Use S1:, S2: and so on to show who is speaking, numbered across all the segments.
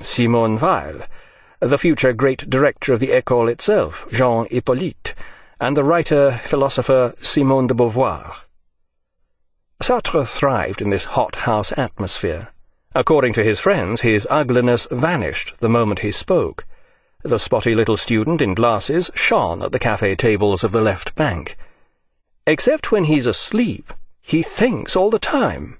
S1: Simone Weil, the future great director of the École itself, Jean Hippolyte, and the writer-philosopher Simone de Beauvoir. Sartre thrived in this hothouse atmosphere. According to his friends, his ugliness vanished the moment he spoke. The spotty little student in glasses shone at the café tables of the left bank. Except when he's asleep, he thinks all the time.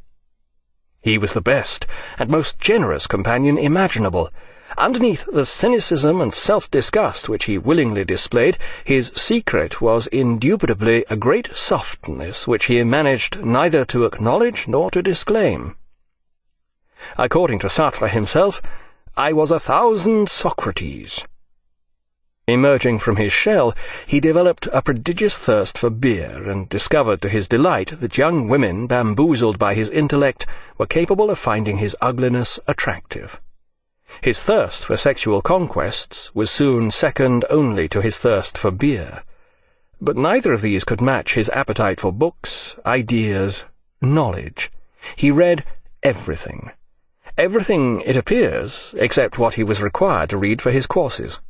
S1: He was the best and most generous companion imaginable. Underneath the cynicism and self-disgust which he willingly displayed, his secret was indubitably a great softness which he managed neither to acknowledge nor to disclaim. According to Sartre himself, I was 1,000 Socrates. Emerging from his shell, he developed a prodigious thirst for beer and discovered to his delight that young women bamboozled by his intellect were capable of finding his ugliness attractive. His thirst for sexual conquests was soon second only to his thirst for beer. But neither of these could match his appetite for books, ideas, knowledge. He read everything. Everything, it appears, except what he was required to read for his courses.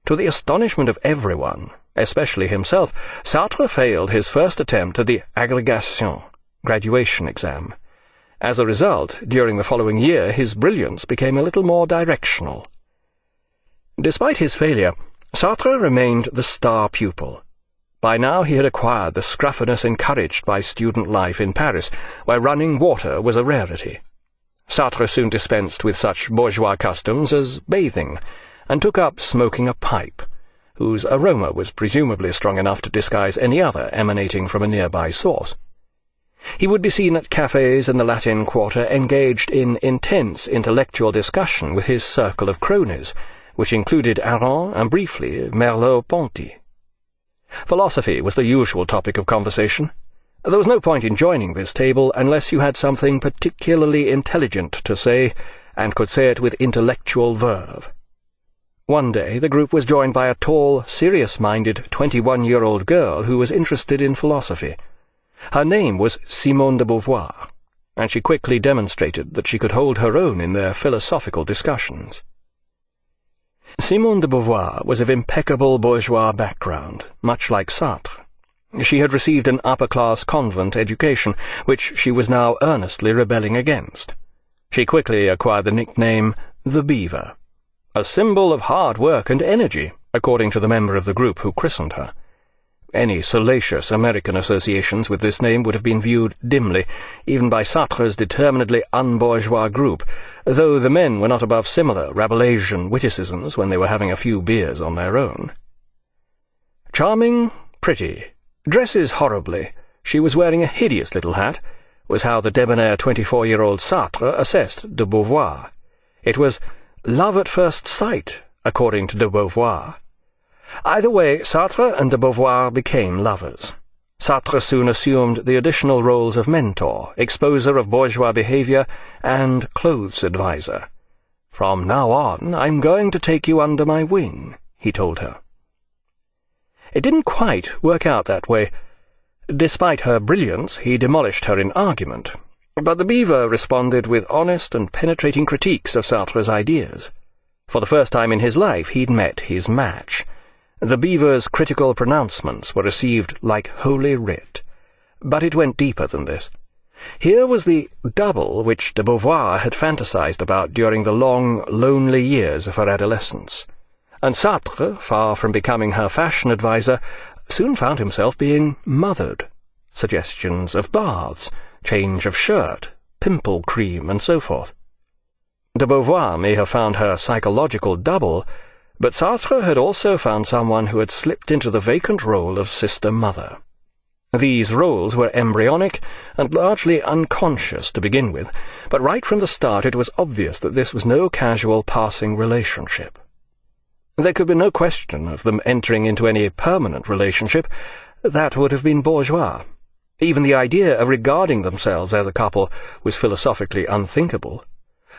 S1: To the astonishment of everyone, especially himself, Sartre failed his first attempt at the agrégation, graduation exam. As a result, during the following year, his brilliance became a little more directional. Despite his failure, Sartre remained the star pupil. By now he had acquired the scruffiness encouraged by student life in Paris, where running water was a rarity. Sartre soon dispensed with such bourgeois customs as bathing, and took up smoking a pipe, whose aroma was presumably strong enough to disguise any other emanating from a nearby source. He would be seen at cafes in the Latin Quarter engaged in intense intellectual discussion with his circle of cronies, which included Aron and, briefly, Merleau-Ponty. Philosophy was the usual topic of conversation. There was no point in joining this table unless you had something particularly intelligent to say, and could say it with intellectual verve. One day the group was joined by a tall, serious-minded 21-year-old girl who was interested in philosophy. Her name was Simone de Beauvoir, and she quickly demonstrated that she could hold her own in their philosophical discussions. Simone de Beauvoir was of impeccable bourgeois background, much like Sartre. She had received an upper-class convent education, which she was now earnestly rebelling against. She quickly acquired the nickname the Beaver, a symbol of hard work and energy, according to the member of the group who christened her. Any salacious American associations with this name would have been viewed dimly, even by Sartre's determinedly unbourgeois group, though the men were not above similar Rabelaisian witticisms when they were having a few beers on their own. Charming, pretty, dresses horribly, she was wearing a hideous little hat, was how the debonair 24-year-old Sartre assessed de Beauvoir. It was love at first sight, according to de Beauvoir. Either way, Sartre and de Beauvoir became lovers. Sartre soon assumed the additional roles of mentor, exposer of bourgeois behavior, and clothes adviser. "From now on, I'm going to take you under my wing," he told her. It didn't quite work out that way. Despite her brilliance, he demolished her in argument. But the Beaver responded with honest and penetrating critiques of Sartre's ideas. For the first time in his life, he'd met his match. The Beaver's critical pronouncements were received like Holy Writ. But it went deeper than this. Here was the double which de Beauvoir had fantasized about during the long, lonely years of her adolescence. And Sartre, far from becoming her fashion adviser, soon found himself being mothered. Suggestions of baths, change of shirt, pimple cream, and so forth. De Beauvoir may have found her psychological double, but Sartre had also found someone who had slipped into the vacant role of sister-mother. These roles were embryonic and largely unconscious to begin with, but right from the start it was obvious that this was no casual passing relationship. There could be no question of them entering into any permanent relationship. That would have been bourgeois. Even the idea of regarding themselves as a couple was philosophically unthinkable.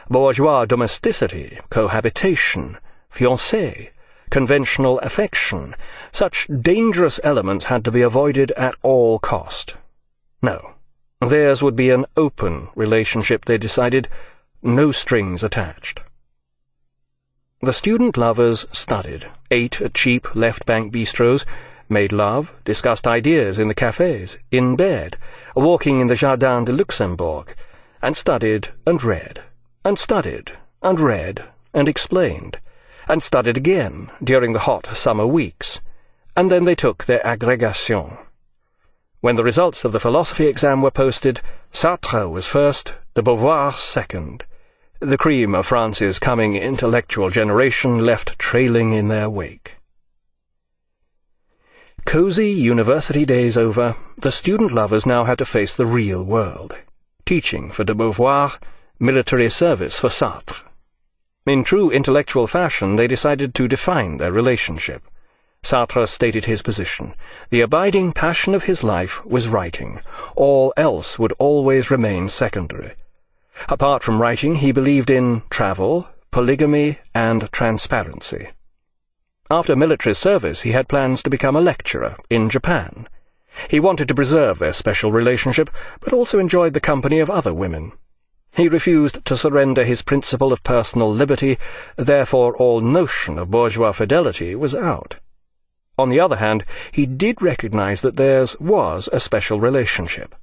S1: Bourgeois domesticity, cohabitation, fiancé, conventional affection, such dangerous elements had to be avoided at all cost. No, theirs would be an open relationship, they decided, no strings attached. The student lovers studied, ate at cheap left-bank bistros, made love, discussed ideas in the cafes, in bed, walking in the Jardin de Luxembourg, and studied and read, and studied and read, and explained, and studied again during the hot summer weeks, and then they took their agrégation. When the results of the philosophy exam were posted, Sartre was first, de Beauvoir second. The cream of France's coming intellectual generation left trailing in their wake. Cosy university days over, the student lovers now had to face the real world. Teaching for de Beauvoir, military service for Sartre. In true intellectual fashion, they decided to define their relationship. Sartre stated his position. The abiding passion of his life was writing. All else would always remain secondary. Apart from writing, he believed in travel, polygamy, and transparency. After military service, he had plans to become a lecturer in Japan. He wanted to preserve their special relationship, but also enjoyed the company of other women. He refused to surrender his principle of personal liberty, therefore all notion of bourgeois fidelity was out. On the other hand, he did recognize that theirs was a special relationship.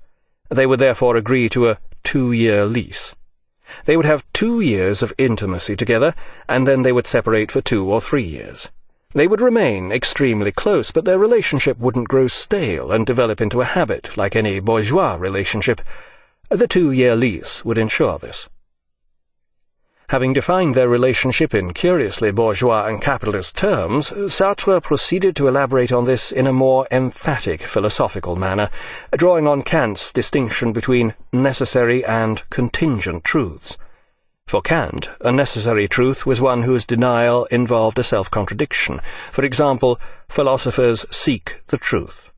S1: They would therefore agree to a 2-year lease. They would have 2 years of intimacy together, and then they would separate for 2 or 3 years. They would remain extremely close, but their relationship wouldn't grow stale and develop into a habit like any bourgeois relationship. The 2-year lease would ensure this. Having defined their relationship in curiously bourgeois and capitalist terms, Sartre proceeded to elaborate on this in a more emphatic philosophical manner, drawing on Kant's distinction between necessary and contingent truths. For Kant, a necessary truth was one whose denial involved a self-contradiction. For example, philosophers seek the truth.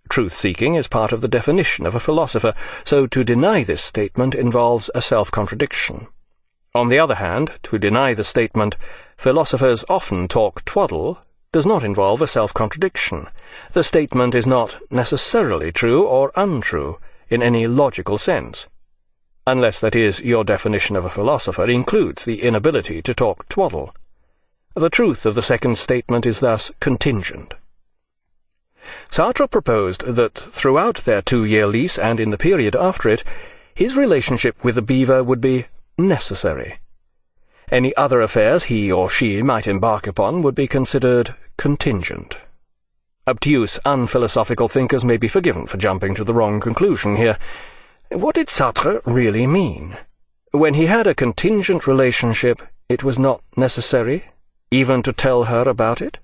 S1: Truth-seeking is part of the definition of a philosopher, so to deny this statement involves a self-contradiction. On the other hand, to deny the statement, philosophers often talk twaddle, does not involve a self-contradiction. The statement is not necessarily true or untrue in any logical sense. Unless, that is, your definition of a philosopher includes the inability to talk twaddle. The truth of the second statement is thus contingent. Sartre proposed that throughout their 2-year lease and in the period after it, his relationship with the beaver would be necessary. Any other affairs he or she might embark upon would be considered contingent. Obtuse, unphilosophical thinkers may be forgiven for jumping to the wrong conclusion here. What did Sartre really mean? When he had a contingent relationship, it was not necessary even to tell her about it?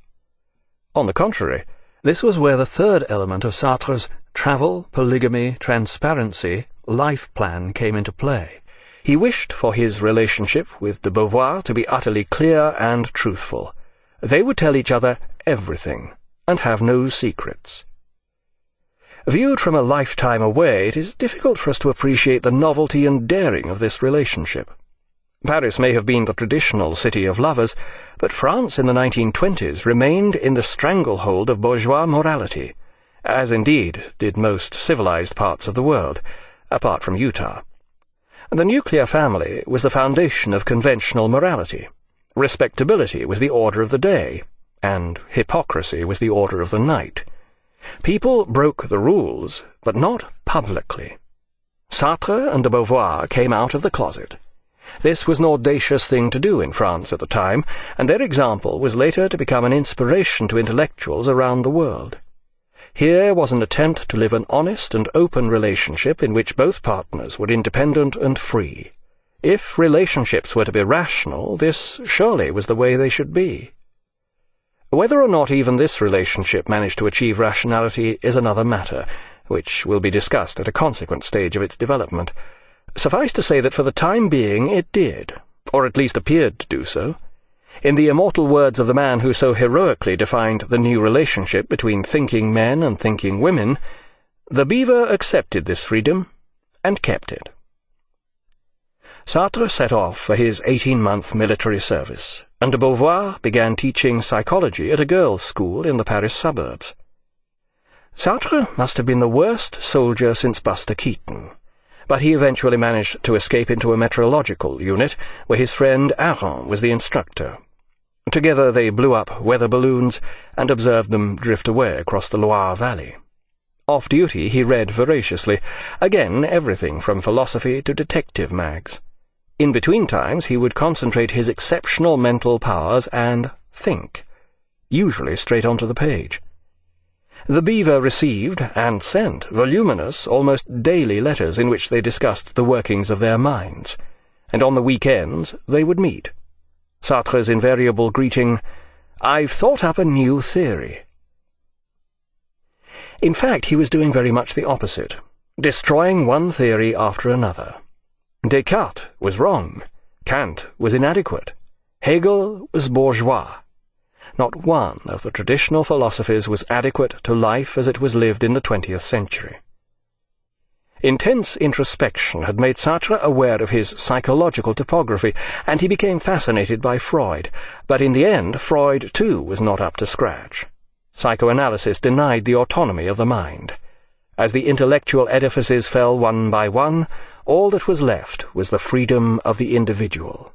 S1: On the contrary, this was where the third element of Sartre's travel, polygamy, transparency, life plan came into play. He wished for his relationship with de Beauvoir to be utterly clear and truthful. They would tell each other everything, and have no secrets. Viewed from a lifetime away, it is difficult for us to appreciate the novelty and daring of this relationship. Paris may have been the traditional city of lovers, but France in the 1920s remained in the stranglehold of bourgeois morality, as indeed did most civilized parts of the world, apart from Utah. The nuclear family was the foundation of conventional morality. Respectability was the order of the day, and hypocrisy was the order of the night. People broke the rules, but not publicly. Sartre and de Beauvoir came out of the closet. This was an audacious thing to do in France at the time, and their example was later to become an inspiration to intellectuals around the world. Here was an attempt to live an honest and open relationship in which both partners were independent and free. If relationships were to be rational, this surely was the way they should be. Whether or not even this relationship managed to achieve rationality is another matter, which will be discussed at a consequent stage of its development. Suffice to say that for the time being it did, or at least appeared to do so. In the immortal words of the man who so heroically defined the new relationship between thinking men and thinking women, the beaver accepted this freedom and kept it. Sartre set off for his 18-month military service, and de Beauvoir began teaching psychology at a girls' school in the Paris suburbs. Sartre must have been the worst soldier since Buster Keaton, but he eventually managed to escape into a meteorological unit, where his friend Aaron was the instructor. Together they blew up weather balloons and observed them drift away across the Loire Valley. Off duty he read voraciously, again everything from philosophy to detective mags. In between times he would concentrate his exceptional mental powers and think, usually straight onto the page. The Beaver received and sent voluminous, almost daily letters in which they discussed the workings of their minds, and on the weekends they would meet. Sartre's invariable greeting, "I've thought up a new theory." In fact, he was doing very much the opposite, destroying one theory after another. Descartes was wrong, Kant was inadequate, Hegel was bourgeois. Not one of the traditional philosophies was adequate to life as it was lived in the 20th century. Intense introspection had made Sartre aware of his psychological topography, and he became fascinated by Freud, but in the end Freud too was not up to scratch. Psychoanalysis denied the autonomy of the mind. As the intellectual edifices fell one by one, all that was left was the freedom of the individual.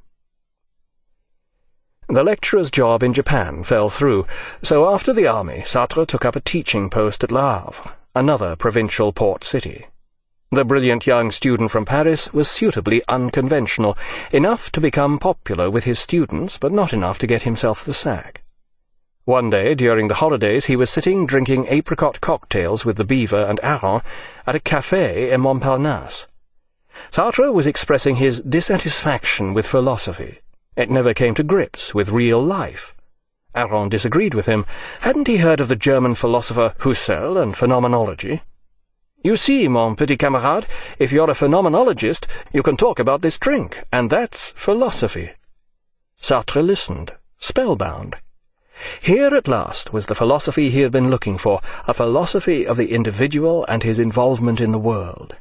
S1: The lecturer's job in Japan fell through, so after the army Sartre took up a teaching post at Le Havre, another provincial port city. The brilliant young student from Paris was suitably unconventional, enough to become popular with his students, but not enough to get himself the sack. One day during the holidays he was sitting drinking apricot cocktails with the Beaver and Aron at a café in Montparnasse. Sartre was expressing his dissatisfaction with philosophy. It never came to grips with real life. Aron disagreed with him. Hadn't he heard of the German philosopher Husserl and phenomenology? "You see, mon petit camarade, if you're a phenomenologist, you can talk about this drink, and that's philosophy." Sartre listened, spellbound. Here at last was the philosophy he had been looking for, a philosophy of the individual and his involvement in the world.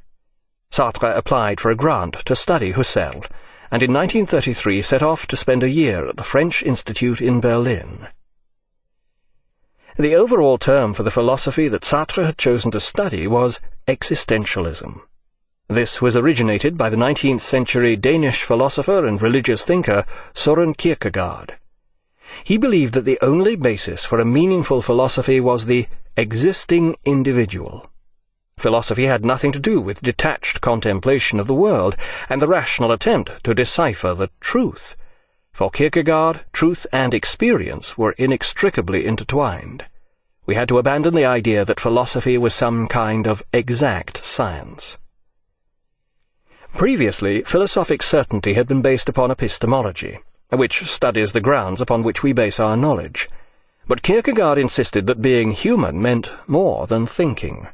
S1: Sartre applied for a grant to study Husserl, and in 1933 set off to spend a year at the French Institute in Berlin. The overall term for the philosophy that Sartre had chosen to study was existentialism. This was originated by the 19th century Danish philosopher and religious thinker Søren Kierkegaard. He believed that the only basis for a meaningful philosophy was the existing individual. Philosophy had nothing to do with detached contemplation of the world and the rational attempt to decipher the truth. For Kierkegaard, truth and experience were inextricably intertwined. We had to abandon the idea that philosophy was some kind of exact science. Previously, philosophic certainty had been based upon epistemology, which studies the grounds upon which we base our knowledge. But Kierkegaard insisted that being human meant more than thinking.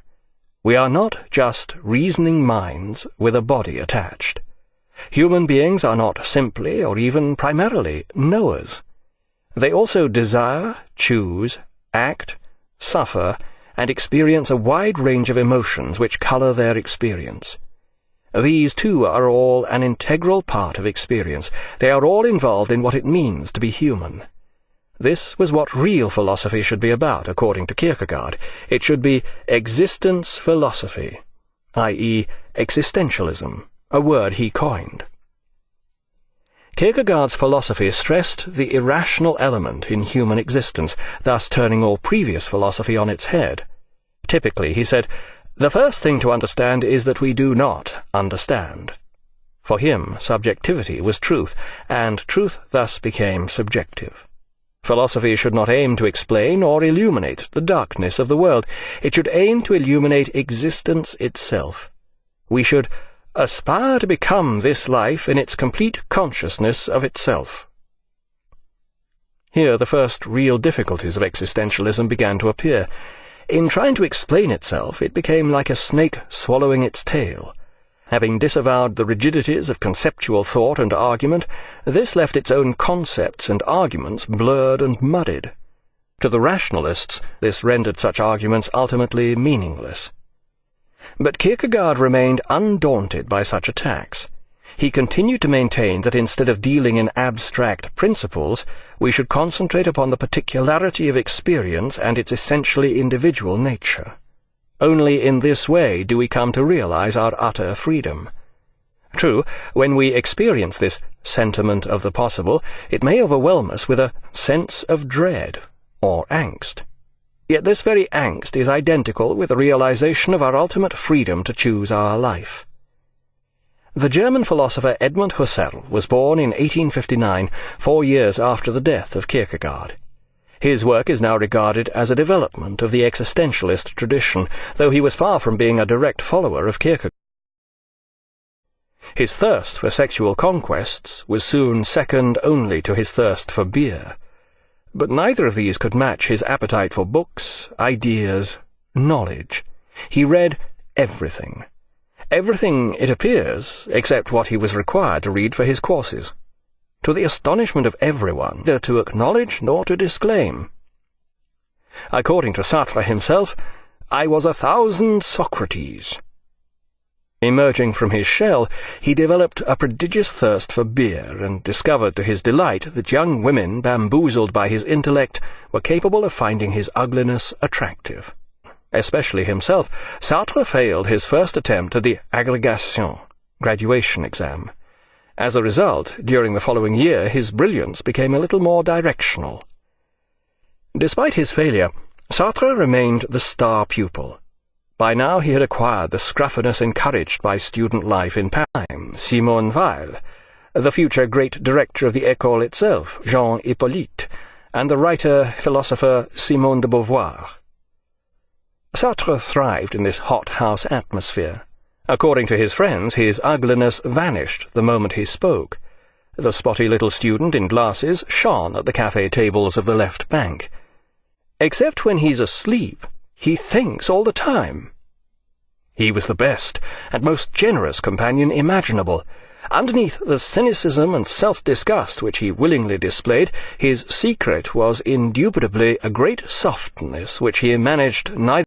S1: We are not just reasoning minds with a body attached. Human beings are not simply or even primarily knowers. They also desire, choose, act, suffer, and experience a wide range of emotions which color their experience. These, too, are all an integral part of experience. They are all involved in what it means to be human. This was what real philosophy should be about, according to Kierkegaard. It should be existence philosophy, i.e. existentialism, a word he coined. Kierkegaard's philosophy stressed the irrational element in human existence, thus turning all previous philosophy on its head. Typically, he said, "The first thing to understand is that we do not understand." For him, subjectivity was truth, and truth thus became subjective. Philosophy should not aim to explain or illuminate the darkness of the world. It should aim to illuminate existence itself. We should aspire to become this life in its complete consciousness of itself. Here the first real difficulties of existentialism began to appear. In trying to explain itself, it became like a snake swallowing its tail. Having disavowed the rigidities of conceptual thought and argument, this left its own concepts and arguments blurred and muddied. To the rationalists, this rendered such arguments ultimately meaningless. But Kierkegaard remained undaunted by such attacks. He continued to maintain that instead of dealing in abstract principles, we should concentrate upon the particularity of experience and its essentially individual nature. Only in this way do we come to realize our utter freedom. True, when we experience this sentiment of the possible, it may overwhelm us with a sense of dread or angst. Yet this very angst is identical with the realization of our ultimate freedom to choose our life. The German philosopher Edmund Husserl was born in 1859, 4 years after the death of Kierkegaard. His work is now regarded as a development of the existentialist tradition, though he was far from being a direct follower of Kierkegaard. His thirst for sexual conquests was soon second only to his thirst for beer. But neither of these could match his appetite for books, ideas, knowledge. He read everything. Everything, it appears, except what he was required to read for his courses. To the astonishment of everyone, neither to acknowledge nor to disclaim. According to Sartre himself, I was 1,000 Socrates. Emerging from his shell, he developed a prodigious thirst for beer and discovered to his delight that young women bamboozled by his intellect were capable of finding his ugliness attractive. Especially himself, Sartre failed his first attempt at the agrégation, graduation exam. As a result, during the following year, his brilliance became a little more directional. Despite his failure, Sartre remained the star pupil. By now he had acquired the scruffiness encouraged by student life in Paris. Simone Weil, the future great director of the école itself, Jean Hippolyte, and the writer-philosopher Simone de Beauvoir. Sartre thrived in this hothouse atmosphere. According to his friends, his ugliness vanished the moment he spoke. The spotty little student in glasses shone at the café tables of the left bank. Except when he's asleep, he thinks all the time. He was the best and most generous companion imaginable. Underneath the cynicism and self-disgust which he willingly displayed, his secret was indubitably a great softness which he managed neither